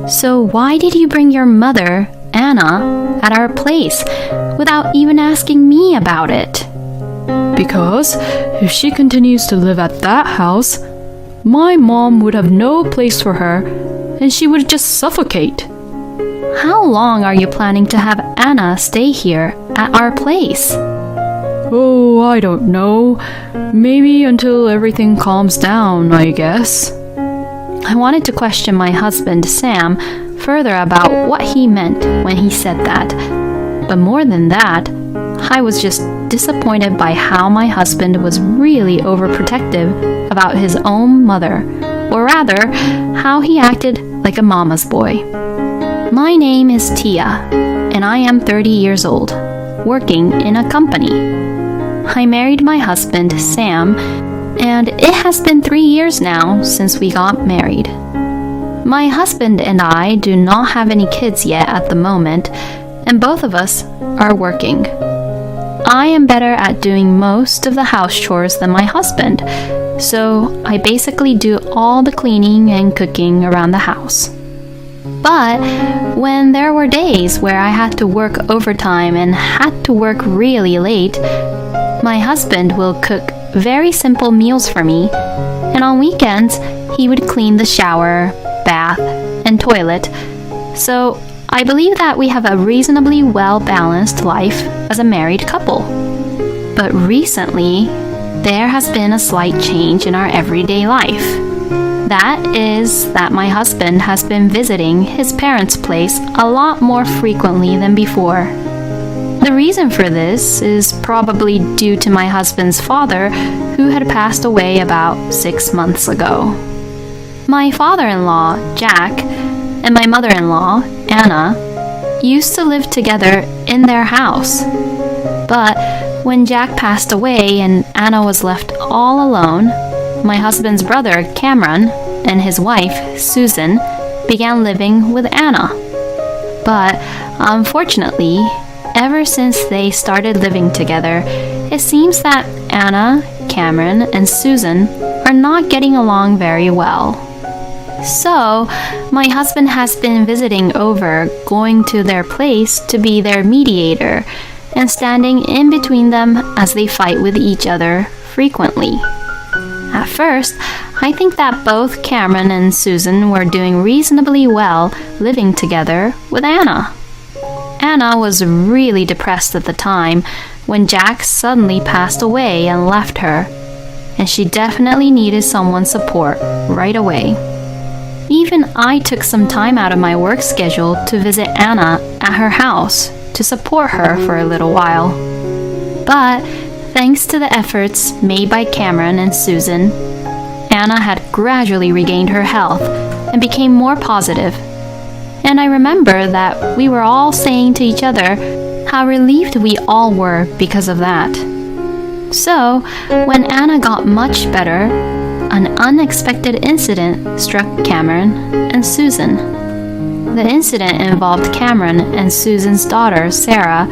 So why did you bring your mother, Anna, at our place without even asking me about it? Because if she continues to live at that house, my mom would have no place for her and she would just suffocate. How long are you planning to have Anna stay here at our place? Oh, I don't know. Maybe until everything calms down, I guess. I wanted to question my husband, Sam, further about what he meant when he said that. But more than that, I was just disappointed by how my husband was really overprotective about his own mother, or rather, how he acted like a mama's boy. My name is Tia, and I am 30 years old, working in a company. I married my husband, Sam, and it has been 3 years now since we got married. My husband and I do not have any kids yet at the moment, and both of us are working. I am better at doing most of the house chores than my husband, so I basically do all the cleaning and cooking around the house. But when there were days where I had to work overtime and had to work really late, my husband will cook very simple meals for me, and on weekends he would clean the shower, bath, and toilet. So I believe that we have a reasonably well-balanced life as a married couple. But recently, there has been a slight change in our everyday life. That is that my husband has been visiting his parents' place a lot more frequently than before. The reason for this is probably due to my husband's father, who had passed away about 6 months ago. My father-in-law, Jack, and my mother-in-law, Anna, used to live together in their house. But when Jack passed away and Anna was left all alone, my husband's brother, Cameron, and his wife, Susan, began living with Anna. But unfortunately, ever since they started living together, it seems that Anna, Cameron, and Susan are not getting along very well. So, my husband has been visiting over, going to their place to be their mediator, and standing in between them as they fight with each other frequently. At first, I think that both Cameron and Susan were doing reasonably well living together with Anna. Anna was really depressed at the time when Jack suddenly passed away and left her, and she definitely needed someone's support right away. Even I took some time out of my work schedule to visit Anna at her house to support her for a little while. But thanks to the efforts made by Cameron and Susan, Anna had gradually regained her health and became more positive. And I remember that we were all saying to each other how relieved we all were because of that. So, when Anna got much better, an unexpected incident struck Cameron and Susan. The incident involved Cameron and Susan's daughter, Sarah,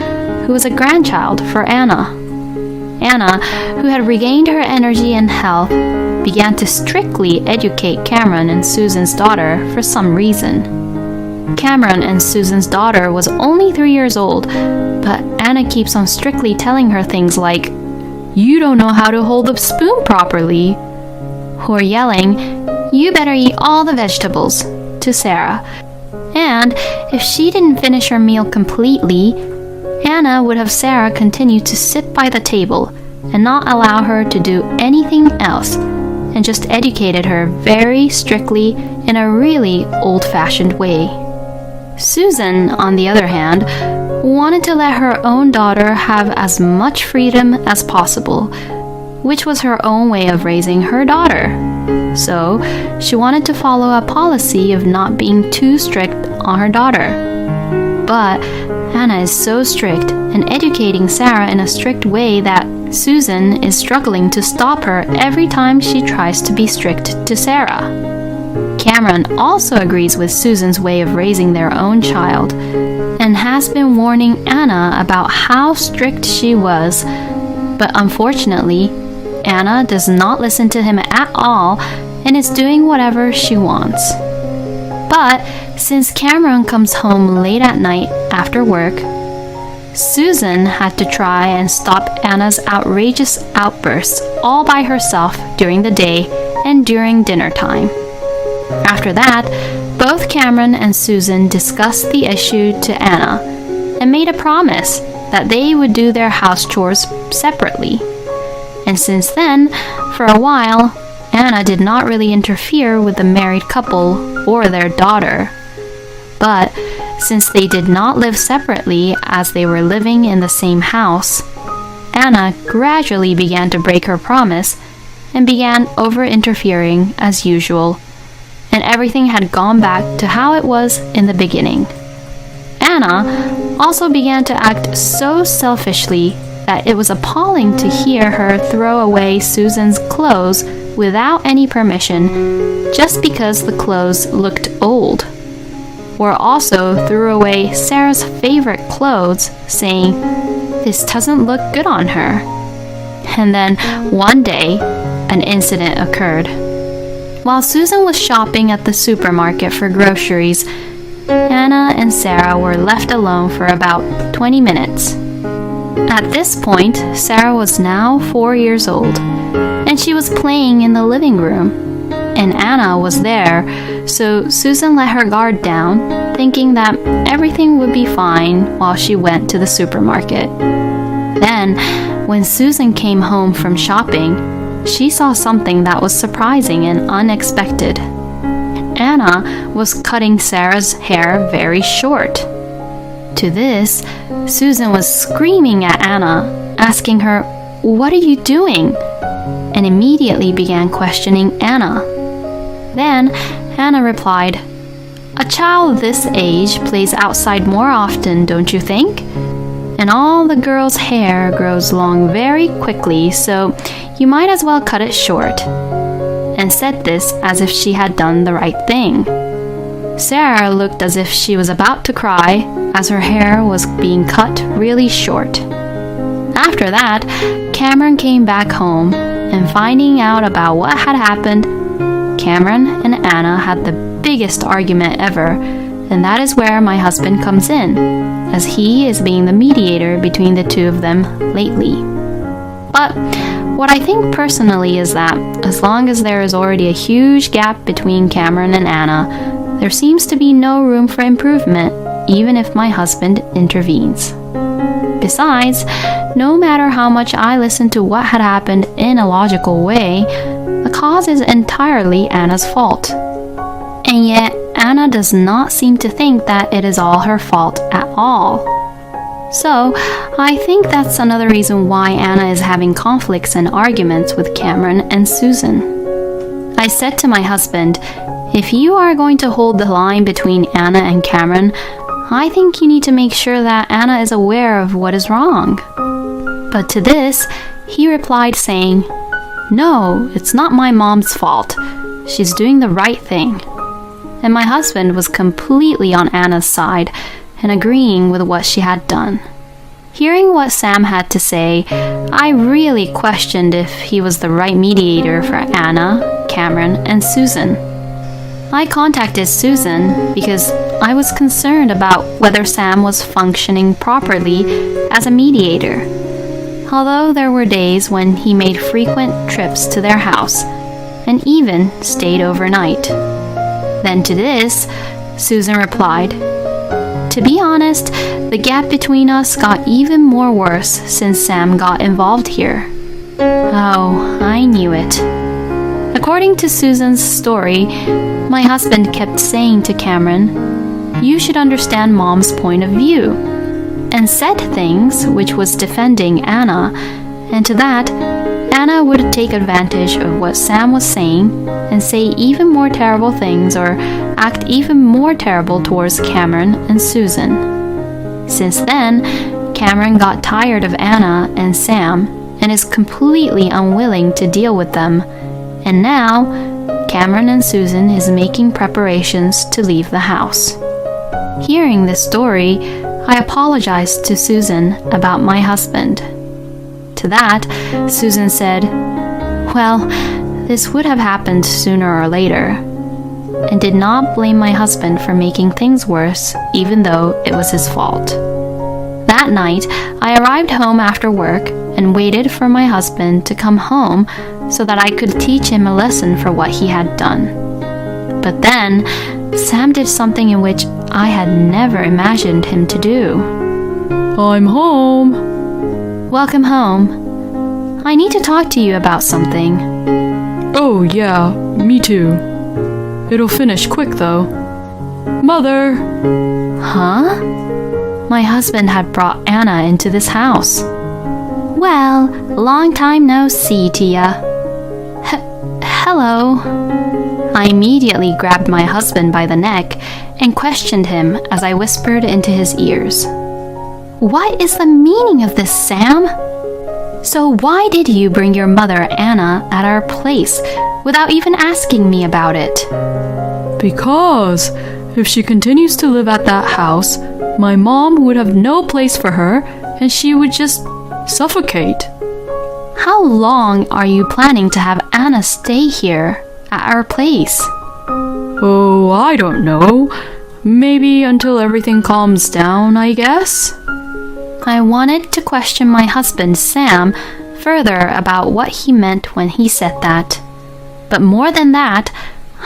who was a grandchild for Anna. Anna, who had regained her energy and health, began to strictly educate Cameron and Susan's daughter for some reason. Cameron and Susan's daughter was only 3 years old, but Anna keeps on strictly telling her things like, "You don't know how to hold the spoon properly," or yelling, "You better eat all the vegetables," to Sarah. And if she didn't finish her meal completely, Anna would have Sarah continue to sit by the table and not allow her to do anything else, and just educated her very strictly in a really old-fashioned way. Susan, on the other hand, wanted to let her own daughter have as much freedom as possible, which was her own way of raising her daughter. So, she wanted to follow a policy of not being too strict on her daughter. But Anna is so strict and educating Sarah in a strict way that Susan is struggling to stop her every time she tries to be strict to Sarah. Cameron also agrees with Susan's way of raising their own child and has been warning Anna about how strict she was, but unfortunately, Anna does not listen to him at all and is doing whatever she wants. But since Cameron comes home late at night after work, Susan had to try and stop Anna's outrageous outbursts all by herself during the day and during dinner time. After that, both Cameron and Susan discussed the issue to Anna and made a promise that they would do their house chores separately. And since then, for a while, Anna did not really interfere with the married couple or their daughter. But since they did not live separately as they were living in the same house, Anna gradually began to break her promise and began over-interfering as usual, and everything had gone back to how it was in the beginning. Anna also began to act so selfishly that it was appalling to hear her throw away Susan's clothes without any permission just because the clothes looked old, or also threw away Sarah's favorite clothes, saying, "This doesn't look good on her." And then one day, an incident occurred. While Susan was shopping at the supermarket for groceries, Anna and Sarah were left alone for about 20 minutes. At this point, Sarah was now 4 years old, and she was playing in the living room, and Anna was there, so Susan let her guard down, thinking that everything would be fine while she went to the supermarket. Then, when Susan came home from shopping, she saw something that was surprising and unexpected. Anna was cutting Sarah's hair very short. To this, Susan was screaming at Anna, asking her, "What are you doing?" and immediately began questioning Anna. Then Anna replied, "A child this age plays outside more often, don't you think? And all the girls' hair grows long very quickly, so you might as well cut it short," and said this as if she had done the right thing. Sarah looked as if she was about to cry as her hair was being cut really short. After that, Cameron came back home, and finding out about what had happened, Cameron and Anna had the biggest argument ever, and that is where my husband comes in, as he is being the mediator between the two of them lately. But what I think personally is that as long as there is already a huge gap between Cameron and Anna, there seems to be no room for improvement, even if my husband intervenes. Besides, no matter how much I listen to what had happened in a logical way, the cause is entirely Anna's fault. And yet, Anna does not seem to think that it is all her fault at all. So, I think that's another reason why Anna is having conflicts and arguments with Cameron and Susan. I said to my husband, "If you are going to hold the line between Anna and Cameron, I think you need to make sure that Anna is aware of what is wrong." But to this, he replied saying, "No, it's not my mom's fault. She's doing the right thing." And my husband was completely on Anna's side and agreeing with what she had done. Hearing what Sam had to say, I really questioned if he was the right mediator for Anna, Cameron, and Susan. I contacted Susan because I was concerned about whether Sam was functioning properly as a mediator, although there were days when he made frequent trips to their house and even stayed overnight. Then to this, Susan replied, "To be honest, the gap between us got even more worse since Sam got involved here." Oh, I knew it. According to Susan's story, my husband kept saying to Cameron, "You should understand Mom's point of view," and said things which was defending Anna, and to that, Anna would take advantage of what Sam was saying and say even more terrible things or act even more terrible towards Cameron and Susan. Since then, Cameron got tired of Anna and Sam and is completely unwilling to deal with them, and now Cameron and Susan is making preparations to leave the house. Hearing this story, I apologized to Susan about my husband. To that, Susan said, "Well, this would have happened sooner or later. and did not blame my husband for making things worse, even though it was his fault. That night, I arrived home after work and waited for my husband to come home so that I could teach him a lesson for what he had done. But then, Sam did something in which I had never imagined him to do. I'm home. Welcome home. I need to talk to you about something. Oh, yeah, me too. It'll finish quick, though. Mother! Huh? My husband had brought Anna into this house. Well, long time no see, Tia. Hello. I immediately grabbed my husband by the neck and questioned him as I whispered into his ears. What is the meaning of this, Sam? So why did you bring your mother, Anna, at our place without even asking me about it? Because if she continues to live at that house, my mom would have no place for her and she would just suffocate. How long are you planning to have Anna stay here at our place? Oh, I don't know. Maybe until everything calms down, I guess. I wanted to question my husband, Sam, further about what he meant when he said that. But more than that,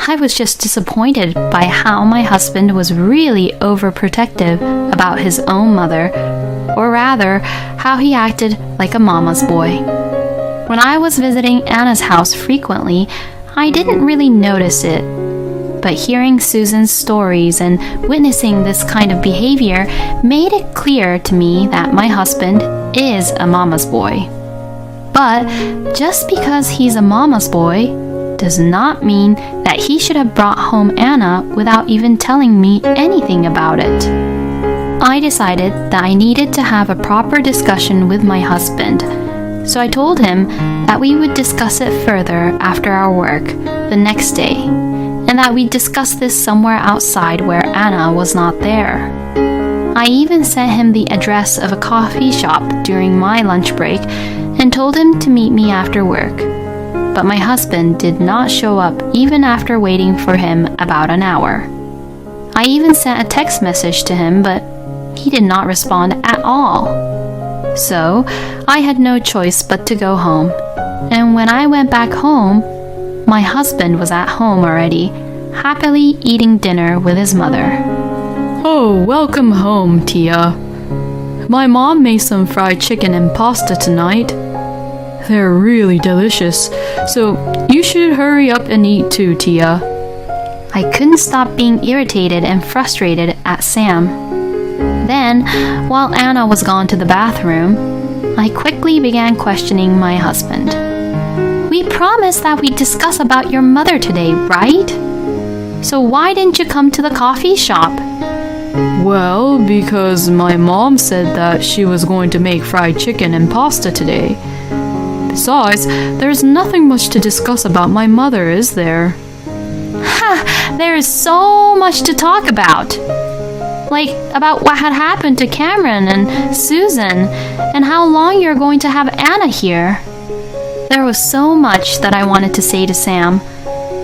I was just disappointed by how my husband was really overprotective about his own mother, or rather, how he acted like a mama's boy. When I was visiting Anna's house frequently, I didn't really notice it. But hearing Susan's stories and witnessing this kind of behavior made it clear to me that my husband is a mama's boy. But just because he's a mama's boy does not mean that he should have brought home Anna without even telling me anything about it. I decided that I needed to have a proper discussion with my husband, so I told him that we would discuss it further after our work the next day, and that we'd discuss this somewhere outside where Anna was not there. I even sent him the address of a coffee shop during my lunch break and told him to meet me after work. But my husband did not show up even after waiting for him about an hour. I even sent a text message to him, but he did not respond at all. So I had no choice but to go home. And when I went back home, my husband was at home already, happily eating dinner with his mother. Oh, welcome home, Tia. My mom made some fried chicken and pasta tonight. They're really delicious, so you should hurry up and eat too, Tia. I couldn't stop being irritated and frustrated at Sam. Then, while Anna was gone to the bathroom, I quickly began questioning my husband. We promised that we'd discuss about your mother today, right? So why didn't you come to the coffee shop? Well, because my mom said that she was going to make fried chicken and pasta today. Besides, there's nothing much to discuss about my mother, is there? Ha! There is so much to talk about. Like about what had happened to Cameron and Susan, and how long you're going to have Anna here. There was so much that I wanted to say to Sam,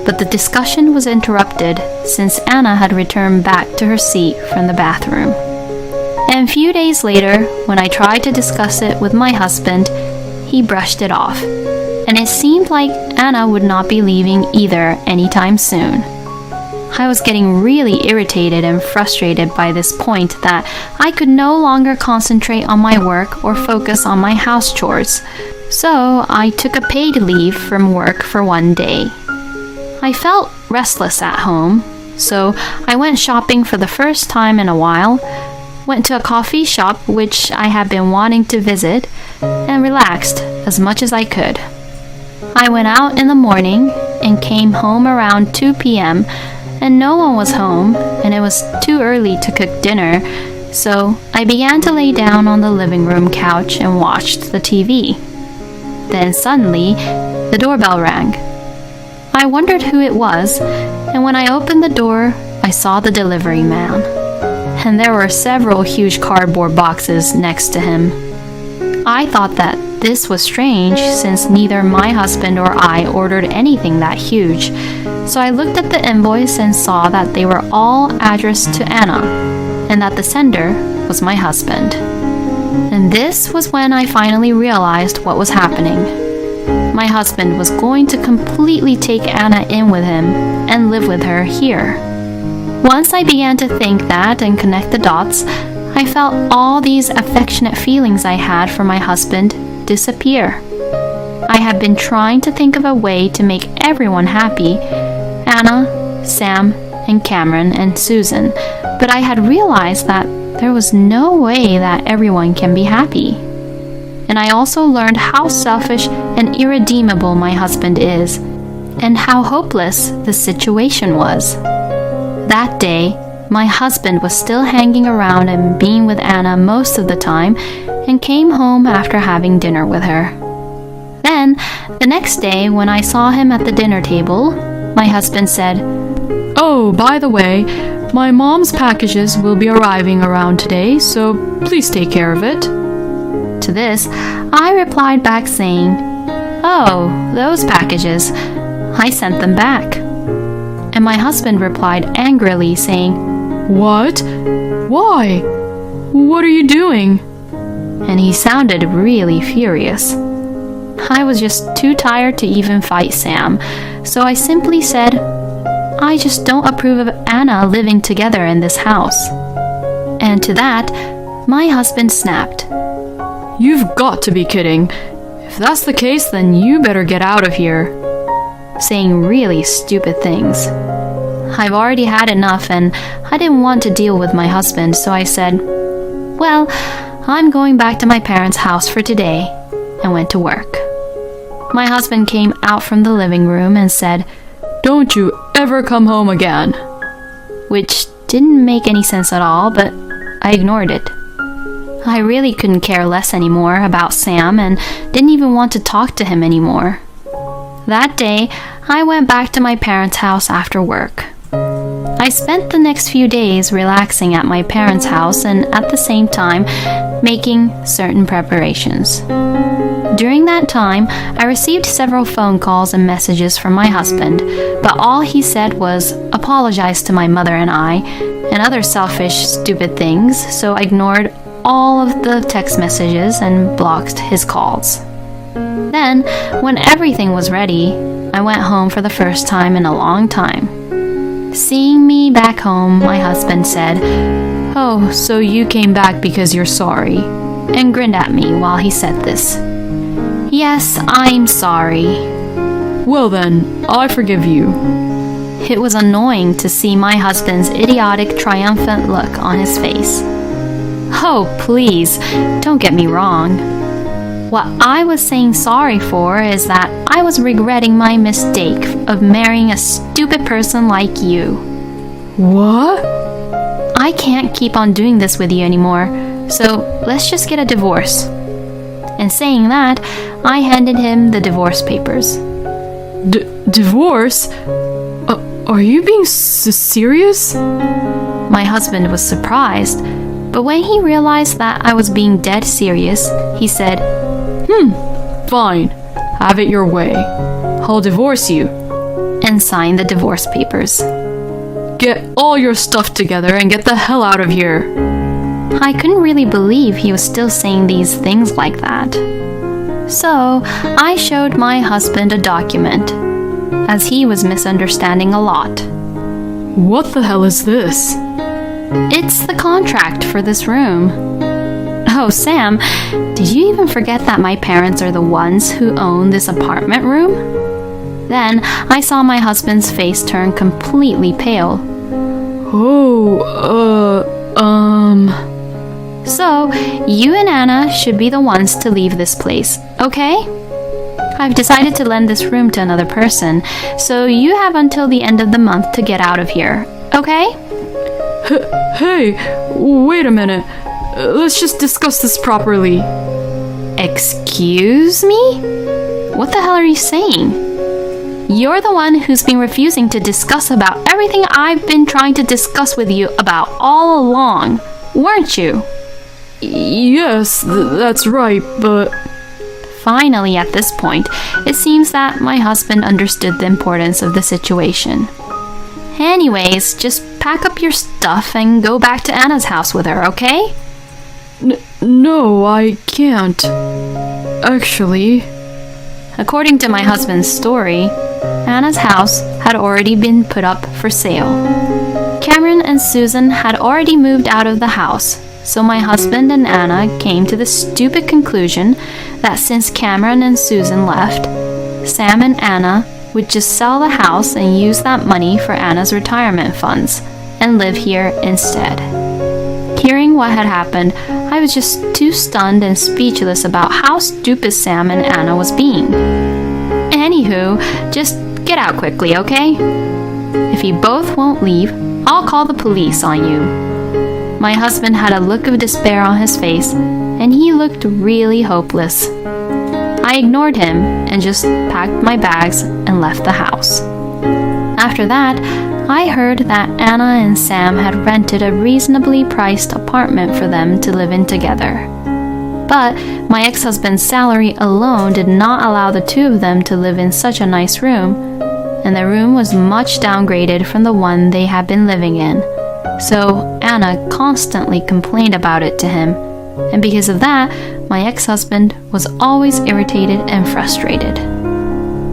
but the discussion was interrupted since Anna had returned back to her seat from the bathroom. And a few days later, when I tried to discuss it with my husband, he brushed it off, and it seemed like Anna would not be leaving either anytime soon. I was getting really irritated and frustrated by this point that I could no longer concentrate on my work or focus on my house chores, so I took a paid leave from work for one day. I felt restless at home, so I went shopping for the first time in a while, went to a coffee shop which I had been wanting to visit, and relaxed as much as I could. I went out in the morning and came home around 2 p.m. and no one was home and it was too early to cook dinner, so I began to lay down on the living room couch and watched the TV. Then suddenly, the doorbell rang. I wondered who it was, and when I opened the door, I saw the delivery man. And there were several huge cardboard boxes next to him. I thought that this was strange since neither my husband or I ordered anything that huge, So I looked at the invoice and saw that they were all addressed to Anna, and that the sender was my husband. And this was when I finally realized what was happening. My husband was going to completely take Anna in with him and live with her here. Once I began to think that and connect the dots, I felt all these affectionate feelings I had for my husband disappear. I had been trying to think of a way to make everyone happy, Anna, Sam, and Cameron, and Susan, but I had realized that there was no way that everyone can be happy. And I also learned how selfish and irredeemable my husband is, and how hopeless the situation was. That day, my husband was still hanging around and being with Anna most of the time, and came home after having dinner with her. Then, the next day, when I saw him at the dinner table, my husband said, "Oh, by the way, my mom's packages will be arriving around today, so please take care of it." To this, I replied back saying, "Oh, those packages. I sent them back." And my husband replied angrily saying, "What? Why? What are you doing?" And he sounded really furious. I was just too tired to even fight Sam, so I simply said, "I just don't approve of Anna living together in this house." And to that, my husband snapped. "You've got to be kidding. If that's the case, then you better get out of here," saying really stupid things. I've already had enough and I didn't want to deal with my husband, so I said, "Well, I'm going back to my parents' house for today," and went to work. My husband came out from the living room and said, "Don't you ever come home again," which didn't make any sense at all, but I ignored it. I really couldn't care less anymore about Sam and didn't even want to talk to him anymore. That day, I went back to my parents' house after work. I spent the next few days relaxing at my parents' house and at the same time making certain preparations. During that time, I received several phone calls and messages from my husband, but all he said was apologize to my mother and I, and other selfish, stupid things, so I ignored all of the text messages and blocked his calls. Then, when everything was ready, I went home for the first time in a long time. Seeing me back home, my husband said, "Oh, so you came back because you're sorry," and grinned at me while he said this. "Yes, I'm sorry." "Well then, I forgive you." It was annoying to see my husband's idiotic, triumphant look on his face. Oh, please, don't get me wrong. What I was saying sorry for is that I was regretting my mistake of marrying a stupid person like you. What? I can't keep on doing this with you anymore, so let's just get a divorce. And saying that, I handed him the divorce papers. Divorce? Are you being serious? My husband was surprised, but when he realized that I was being dead serious, he said, Fine. Have it your way. I'll divorce you. And signed the divorce papers. Get all your stuff together and get the hell out of here. I couldn't really believe he was still saying these things like that. So, I showed my husband a document, as he was misunderstanding a lot. What the hell is this? It's the contract for this room. Oh, Sam, did you even forget that my parents are the ones who own this apartment room? Then I saw my husband's face turn completely pale. So, you and Anna should be the ones to leave this place, okay? I've decided to lend this room to another person, so you have until the end of the month to get out of here, okay? Hey, wait a minute. Let's just discuss this properly. Excuse me? What the hell are you saying? You're the one who's been refusing to discuss about everything I've been trying to discuss with you about all along, weren't you? Yes, that's right, but... Finally, at this point, it seems that my husband understood the importance of the situation. Anyways, just pack up your stuff and go back to Anna's house with her, okay? No, I can't. Actually, According to my husband's story, Anna's house had already been put up for sale. Cameron and Susan had already moved out of the house, so my husband and Anna came to the stupid conclusion that since Cameron and Susan left, Sam and Anna would just sell the house and use that money for Anna's retirement funds and live here instead. Hearing what had happened, I was just too stunned and speechless about how stupid Sam and Anna was being. Anywho, just get out quickly, okay? If you both won't leave, I'll call the police on you. My husband had a look of despair on his face, and he looked really hopeless. I ignored him and just packed my bags and left the house. After that, I heard that Anna and Sam had rented a reasonably priced apartment for them to live in together. But my ex-husband's salary alone did not allow the two of them to live in such a nice room, and the room was much downgraded from the one they had been living in. So Anna constantly complained about it to him, and because of that, my ex-husband was always irritated and frustrated.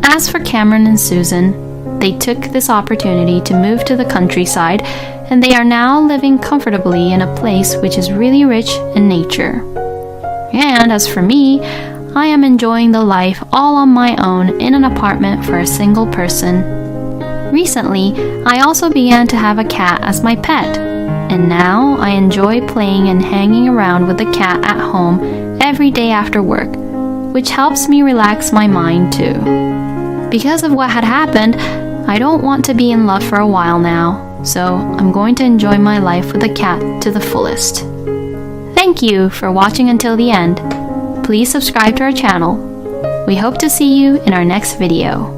As for Cameron and Susan, they took this opportunity to move to the countryside, and they are now living comfortably in a place which is really rich in nature. And as for me, I am enjoying the life all on my own in an apartment for a single person. Recently, I also began to have a cat as my pet, and now I enjoy playing and hanging around with the cat at home every day after work, which helps me relax my mind too. Because of what had happened, I don't want to be in love for a while now, so I'm going to enjoy my life with the cat to the fullest. Thank you for watching until the end. Please subscribe to our channel. We hope to see you in our next video.